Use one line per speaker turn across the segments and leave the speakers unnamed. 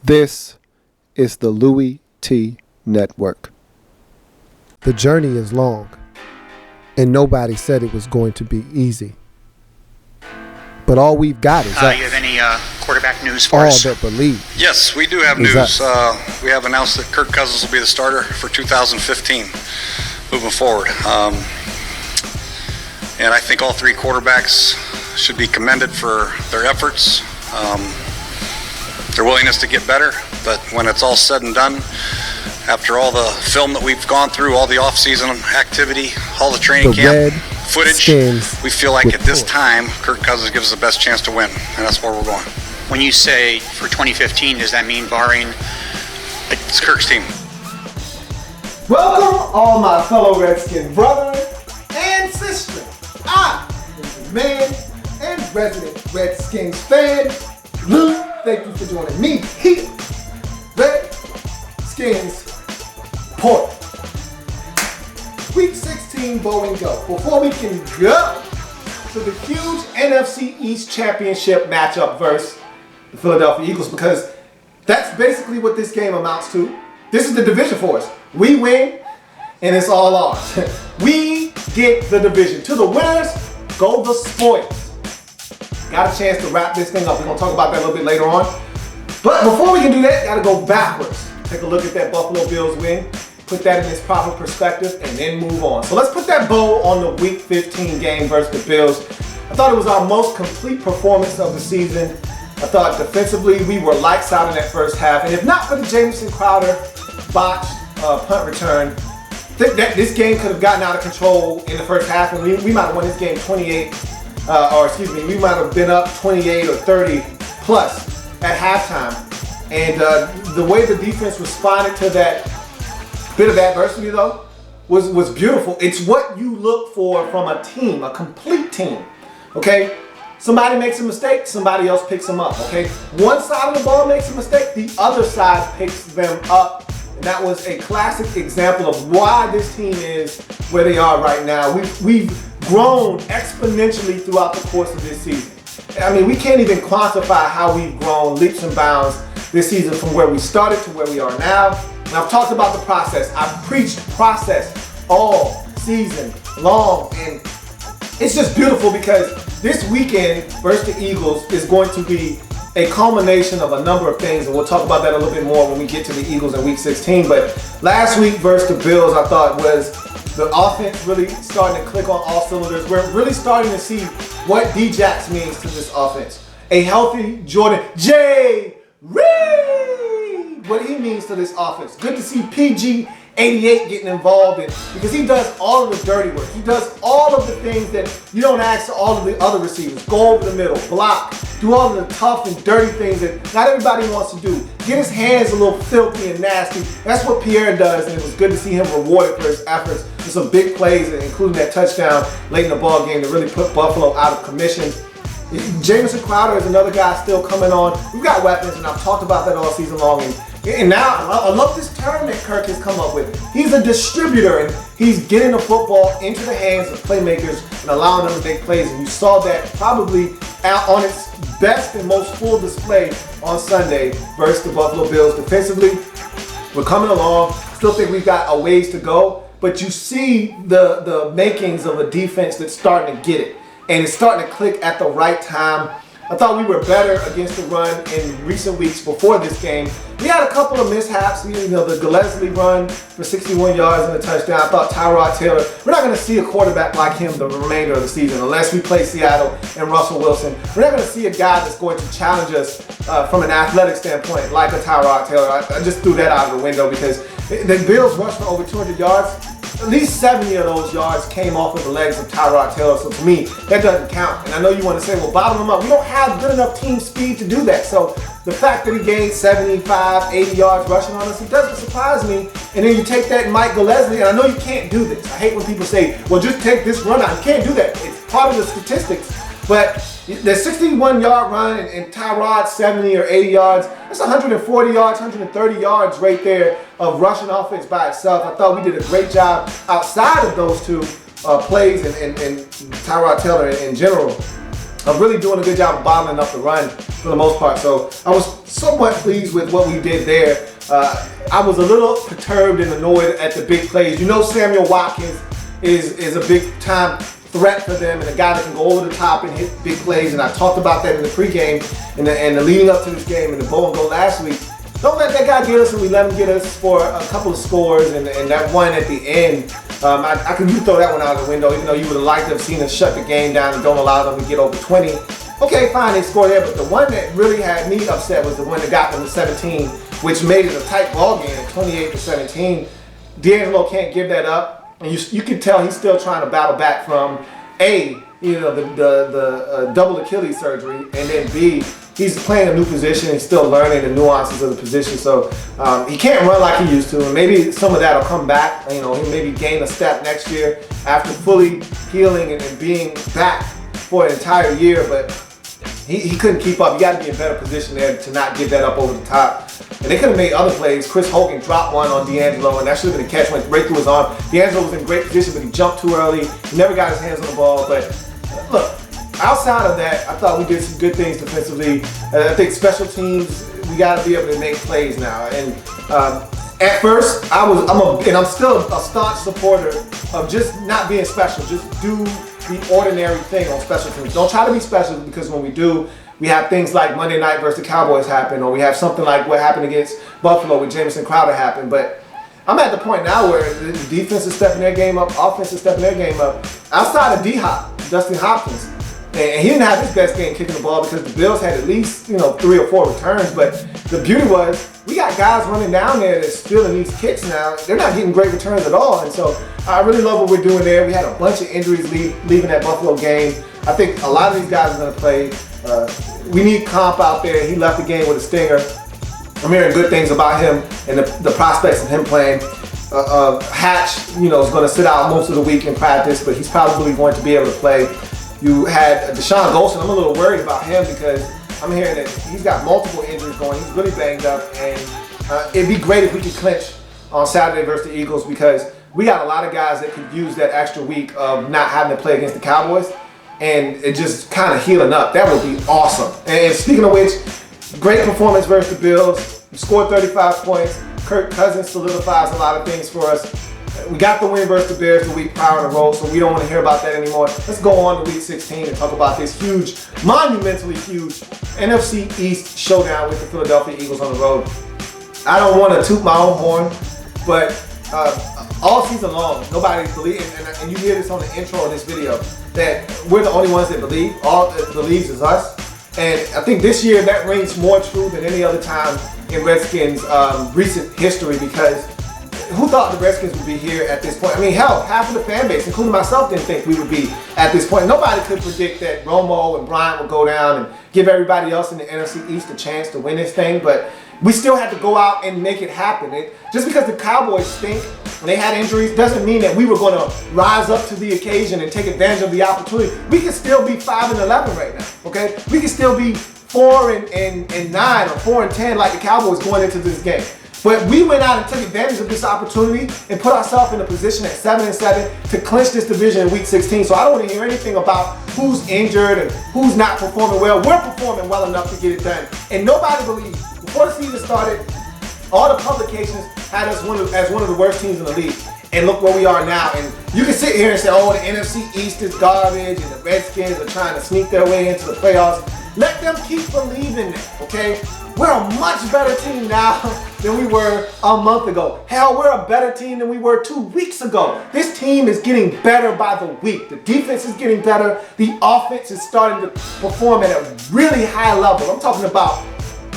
This is the Louie T Network. The journey is long, and nobody said it was going to be easy. But all we've got is us.
You have any quarterback news for us?
All that believe.
Yes, we do have news. We have announced that Kirk Cousins will be the starter for 2015 moving forward. And I think all three quarterbacks should be commended for their efforts, their willingness to get better. But when it's all said and done, after all the film that we've gone through, all the off-season activity, all the training camp footage, we feel like at this time, Kirk Cousins gives us the best chance to win, and that's where we're going.
When you say for 2015, does that mean barring
It's Kirk's team.
Welcome, all my fellow Redskins brothers and sisters. I am the man and resident Redskins fan, Lou. Thank you for joining me here, Redskins Report. Week 16, bow and go. Before we can go to the huge NFC East Championship matchup versus the Philadelphia Eagles, because that's basically what this game amounts to. This is the division for us. We win, and it's all ours. We get the division. To the winners, go the spoils. Got a chance to wrap this thing up. We're going to talk about that a little bit later on. But before we can do that, got to go backwards. Take a look at that Buffalo Bills win, put that in its proper perspective, and then move on. So let's put that bow on the Week 15 game versus the Bills. I thought it was our most complete performance of the season. I thought defensively we were lights out in that first half. And if not for the Jamison Crowder botched punt return, I think that this game could have gotten out of control in the first half, and we might have won this game we might have been up 28 or 30 plus at halftime. And the way the defense responded to that bit of adversity, though, was beautiful. It's what you look for from a team, a complete team, okay? Somebody makes a mistake, somebody else picks them up, okay? One side of the ball makes a mistake, the other side picks them up. And that was a classic example of why this team is where they are right now. We've grown exponentially throughout the course of this season. I mean, we can't even quantify how we've grown leaps and bounds this season from where we started to where we are now. And I've talked about the process. I've preached process all season long. And it's just beautiful because this weekend versus the Eagles is going to be a culmination of a number of things, and we'll talk about that a little bit more when we get to the Eagles in Week 16. But last week versus the Bills, I thought was the offense really starting to click on all cylinders. We're really starting to see what D-Jax means to this offense. A healthy Jordan J. Reed, what he means to this offense. Good to see PG 88 getting involved in, because he does all of the dirty work. He does all of the things that you don't ask all of the other receivers. Go over the middle, block, do all of the tough and dirty things that not everybody wants to do. Get his hands a little filthy and nasty. That's what Pierre does, and it was good to see him rewarded for his efforts with some big plays, including that touchdown late in the ball game to really put Buffalo out of commission. Jamison Crowder is another guy still coming on. We've got weapons, and I've talked about that all season long. And now, I love this term that Kirk has come up with. He's a distributor, and he's getting the football into the hands of playmakers and allowing them to make plays. And you saw that probably out on its best and most full display on Sunday versus the Buffalo Bills. Defensively, we're coming along. Still think we've got a ways to go, but you see the makings of a defense that's starting to get it. And it's starting to click at the right time. I thought we were better against the run in recent weeks before this game. We had a couple of mishaps. The Gillespie run for 61 yards and a touchdown. I thought Tyrod Taylor, we're not going to see a quarterback like him the remainder of the season unless we play Seattle and Russell Wilson. We're not going to see a guy that's going to challenge us from an athletic standpoint like a Tyrod Taylor. I just threw that out of the window because the Bills rushed for over 200 yards. At least 70 of those yards came off of the legs of Tyrod Taylor. So to me, that doesn't count. And I know you want to say, well, bottom him up. We don't have good enough team speed to do that. So the fact that he gained 75, 80 yards rushing on us, it doesn't surprise me. And then you take that Mike Gillespie, and I know you can't do this. I hate when people say, well, just take this run out. You can't do that. It's part of the statistics. But the 61-yard run and Tyrod 70 or 80 yards, that's 140 yards, 130 yards right there of rushing offense by itself. I thought we did a great job outside of those two plays and Tyrod Taylor in general. really doing a good job of bottling up the run for the most part. So I was somewhat pleased with what we did there. I was a little perturbed and annoyed at the big plays. You know, Samuel Watkins is a big time threat for them and a guy that can go over the top and hit big plays. And I talked about that in the pregame and the leading up to this game and the bow and go last week. Don't let that guy get us, and we let him get us for a couple of scores, and that one at the end, I could throw that one out of the window, even though you would have liked to have seen us shut the game down and don't allow them to get over 20. Okay, fine, they scored there, but the one that really had me upset was the one that got them to 17, which made it a tight ball game, 28-17. D'Angelo can't give that up, and you can tell he's still trying to battle back from the double Achilles surgery, and then B, he's playing a new position. He's still learning the nuances of the position, so he can't run like he used to. And maybe some of that will come back. You know, he maybe gain a step next year after fully healing and being back for an entire year. But he couldn't keep up. You got to be in better position there to not give that up over the top. And they could have made other plays. Chris Hogan dropped one on D'Angelo, and that should have been a catch. Went right through his arm. D'Angelo was in great position, but he jumped too early. He never got his hands on the ball. But look. Outside of that, I thought we did some good things defensively. I think special teams, we got to be able to make plays now. And at first, I'm still a staunch supporter of just not being special. Just do the ordinary thing on special teams. Don't try to be special, because when we do, we have things like Monday night versus the Cowboys happen, or we have something like what happened against Buffalo with Jamison Crowder happen. But I'm at the point now where the defense is stepping their game up, offense is stepping their game up. Outside of D-Hop, Dustin Hopkins. And he didn't have his best game kicking the ball because the Bills had at least 3 or 4 returns. But the beauty was we got guys running down there that's stealing these kicks now. They're not getting great returns at all. And so I really love what we're doing there. We had a bunch of injuries leaving that Buffalo game. I think a lot of these guys are going to play. We need Comp out there. He left the game with a stinger. I'm hearing good things about him and the prospects of him playing. Hatch, is going to sit out most of the week in practice, but he's probably going to be able to play. You had Deshaun Golson. I'm a little worried about him because I'm hearing that he's got multiple injuries going. He's really banged up, and it'd be great if we could clinch on Saturday versus the Eagles, because we got a lot of guys that could use that extra week of not having to play against the Cowboys, and it just kind of healing up. That would be awesome. And speaking of which, great performance versus the Bills. We scored 35 points. Kirk Cousins solidifies a lot of things for us. We got the win versus the Bears the week prior in a row, so we don't want to hear about that anymore. Let's go on to week 16 and talk about this huge, monumentally huge NFC East showdown with the Philadelphia Eagles on the road. I don't want to toot my own horn, but all season long, nobody believes, and you hear this on the intro of this video, that we're the only ones that believe. All that believes is us. And I think this year that rings more true than any other time in Redskins' recent history, because who thought the Redskins would be here at this point? I mean, hell, half of the fan base, including myself, didn't think we would be at this point. Nobody could predict that Romo and Bryant would go down and give everybody else in the NFC East a chance to win this thing, but we still had to go out and make it happen. Just because the Cowboys stink and they had injuries doesn't mean that we were going to rise up to the occasion and take advantage of the opportunity. We can still be 5-11 right now, okay? We can still be 4-9 or 4-10 like the Cowboys going into this game. But we went out and took advantage of this opportunity and put ourselves in a position at 7-7 to clinch this division in week 16. So I don't want to hear anything about who's injured and who's not performing well. We're performing well enough to get it done. And nobody believes. Before the season started, all the publications had us as one of the worst teams in the league. And look where we are now. And you can sit here and say, oh, the NFC East is garbage and the Redskins are trying to sneak their way into the playoffs. Let them keep believing it, okay? We're a much better team now than we were a month ago. Hell, we're a better team than we were 2 weeks ago. This team is getting better by the week. The defense is getting better. The offense is starting to perform at a really high level. I'm talking about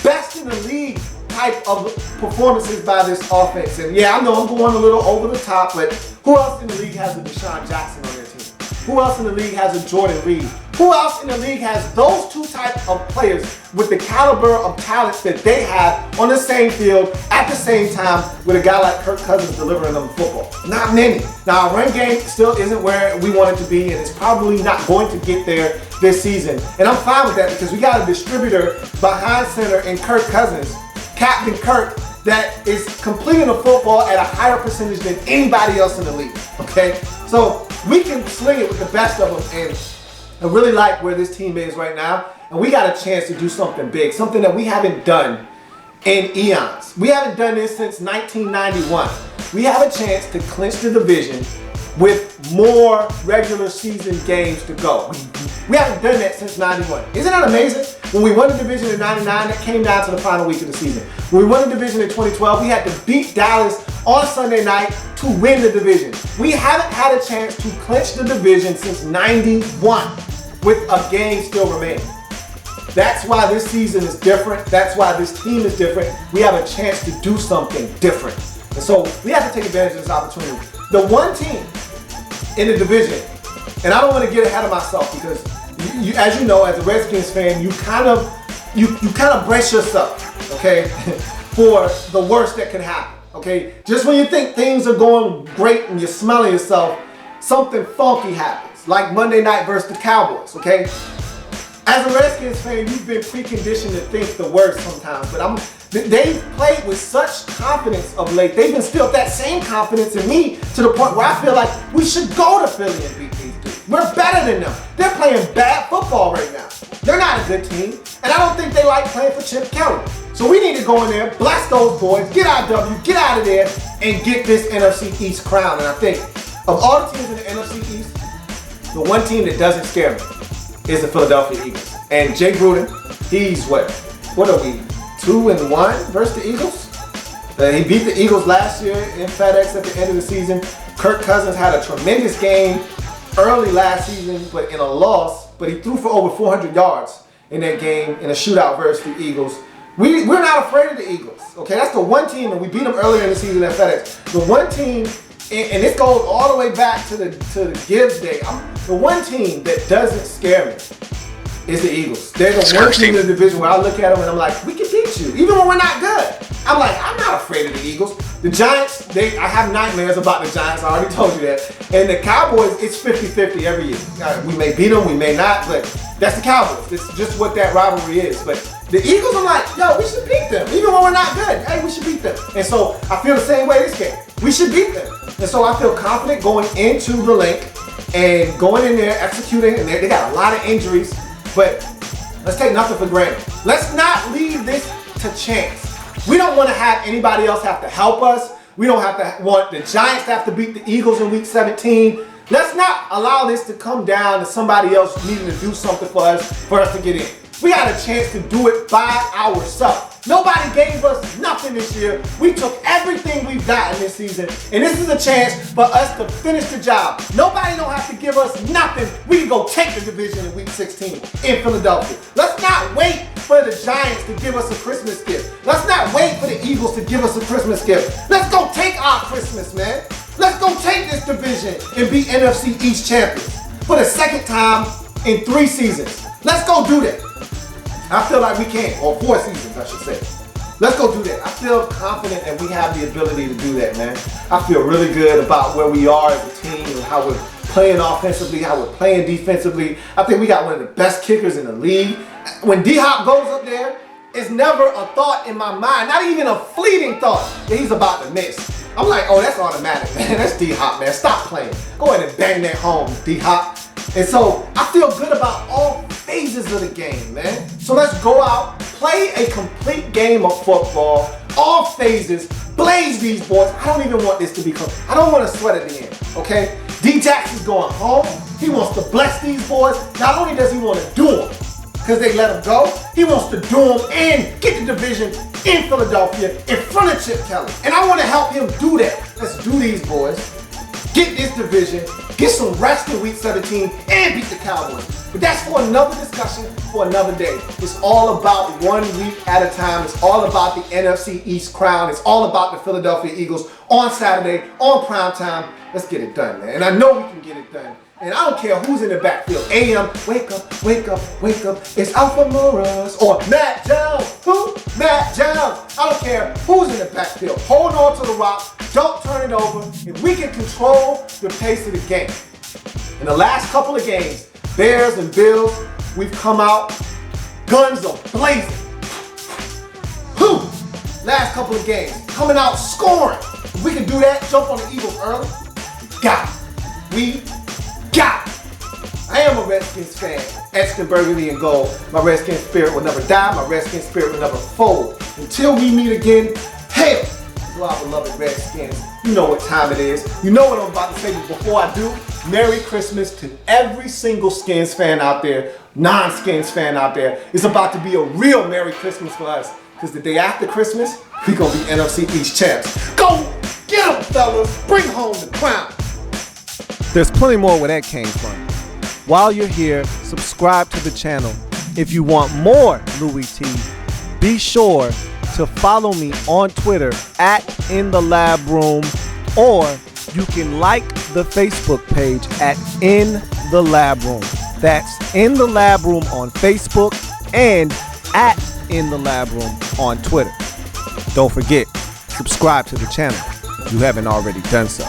best in the league type of performances by this offense. And yeah, I know I'm going a little over the top, but who else in the league has a Deshaun Jackson on their team? Who else in the league has a Jordan Reed? Who else in the league has those two types of players with the caliber of talents that they have on the same field at the same time with a guy like Kirk Cousins delivering them football? Not many. Now, our run game still isn't where we want it to be, and it's probably not going to get there this season. And I'm fine with that because we got a distributor behind center in Kirk Cousins, Captain Kirk, that is completing the football at a higher percentage than anybody else in the league, okay? So we can sling it with the best of them, and I really like where this team is right now. And we got a chance to do something big, something that we haven't done in eons. We haven't done this since 1991. We have a chance to clinch the division with more regular season games to go. We haven't done that since 91. Isn't that amazing? When we won the division in 99, that came down to the final week of the season. When we won the division in 2012, we had to beat Dallas on Sunday night to win the division. We haven't had a chance to clinch the division since 91 with a game still remaining. That's why this season is different. That's why this team is different. We have a chance to do something different. And so we have to take advantage of this opportunity. The one team in the division, and I don't want to get ahead of myself because you, as you know, as a Redskins fan, you kind of brace yourself, okay, for the worst that can happen, okay? Just when you think things are going great and you're smelling yourself, something funky happens, like Monday night versus the Cowboys, okay? As a Redskins fan, you've been preconditioned to think the worst sometimes, but they've played with such confidence of late. They've instilled that same confidence in me to the point where I feel like we should go to Philly and beat these dudes. We're better than them. They're playing bad football right now. They're not a good team, and I don't think they like playing for Chip Kelly. So we need to go in there, bless those boys, get our W, get out of there, and get this NFC East crown. And I think of all the teams in the NFC East, the one team that doesn't scare me is the Philadelphia Eagles. And Jay Gruden, he's what are we, 2-1 versus the Eagles? He beat the Eagles last year in FedEx at the end of the season. Kirk Cousins had a tremendous game early last season, but in a loss. But he threw for over 400 yards in that game in a shootout versus the Eagles. We're not afraid of the Eagles, okay? That's the one team, and we beat them earlier in the season at FedEx. The one team, and this goes all the way back to the Gibbs day. The one team that doesn't scare me is the Eagles. They're the one team in the division where I look at them and I'm like, we can beat you, even when we're not good. I'm like, I'm not afraid of the Eagles. The Giants, I have nightmares about the Giants. I already told you that. And the Cowboys, it's 50-50 every year. We may beat them, we may not, but that's the Cowboys. It's just what that rivalry is. But the Eagles, I'm like, yo, we should beat them. Even when we're not good, hey, we should beat them. And so I feel the same way this game. We should beat them. And so I feel confident going into the link and going in there, executing, and they got a lot of injuries. But let's take nothing for granted. Let's not leave this to chance. We don't want to have anybody else have to help us. We don't have to want the Giants to have to beat the Eagles in week 17. Let's not allow this to come down to somebody else needing to do something for us to get in. We got a chance to do it by ourselves. Nobody gave us nothing this year. We took everything we've gotten this season, and this is a chance for us to finish the job. Nobody don't have to give us nothing. We can go take the division in week 16 in Philadelphia. Let's not wait for the Giants to give us a Christmas gift. Let's not wait for the Eagles to give us a Christmas gift. Let's go take our Christmas, man. Let's go take this division and be NFC East champions for the second time in 3 seasons. Let's go do that. I feel like we can, or 4 seasons, I should say. Let's go do that. I feel confident that we have the ability to do that, man. I feel really good about where we are as a team and how we're playing offensively, how we're playing defensively. I think we got one of the best kickers in the league. When D-Hop goes up there, it's never a thought in my mind, not even a fleeting thought that he's about to miss. I'm like, oh, that's automatic, man. That's D-Hop, man. Stop playing. Go ahead and bang that home, D-Hop. And so I feel good about all phases of the game, man. So let's go out, play a complete game of football, all phases, blaze these boys. I don't even want this to become, I don't want to sweat at the end, okay? D-Jax is going home. He wants to bless these boys. Not only does he want to do them, because they let him go, he wants to do them and get the division in Philadelphia in front of Chip Kelly. And I want to help him do that. Let's do these boys. Get this division, get some rest in week 17, and beat the Cowboys. But that's for another discussion, for another day. It's all about 1 week at a time. It's all about the NFC East crown. It's all about the Philadelphia Eagles on Saturday, on prime time. Let's get it done, man. And I know we can get it done. And I don't care who's in the backfield. AM, wake up, wake up, wake up. It's Alpha Morris or Matt Jones. Who? Matt Jones. I don't care who's in the backfield. Hold on to the rock. Don't turn it over. If we can control the pace of the game. In the last couple of games, Bears and Bills, we've come out, guns are blazing. Whew. Last couple of games, coming out scoring. If we can do that, jump on the Eagles early, got it. We got it. I am a Redskins fan, etched in burgundy and gold. My Redskins spirit will never die, my Redskins spirit will never fold. Until we meet again, hail to our beloved Redskins. You know what time it is. You know what I'm about to say, but before I do, Merry Christmas to every single Skins fan out there, non-Skins fan out there. It's about to be a real Merry Christmas for us, because the day after Christmas, we're going to be NFC East champs. Go get them, fellas. Bring home the crown.
There's plenty more where that came from. While you're here, subscribe to the channel. If you want more Louie T, be sure to follow me on Twitter at In The Lab Room, or you can like the Facebook page at In The Lab Room. That's In The Lab Room on Facebook and at In The Lab Room on Twitter. Don't forget, subscribe to the channel if you haven't already done so.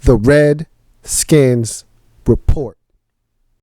The Redskins Report.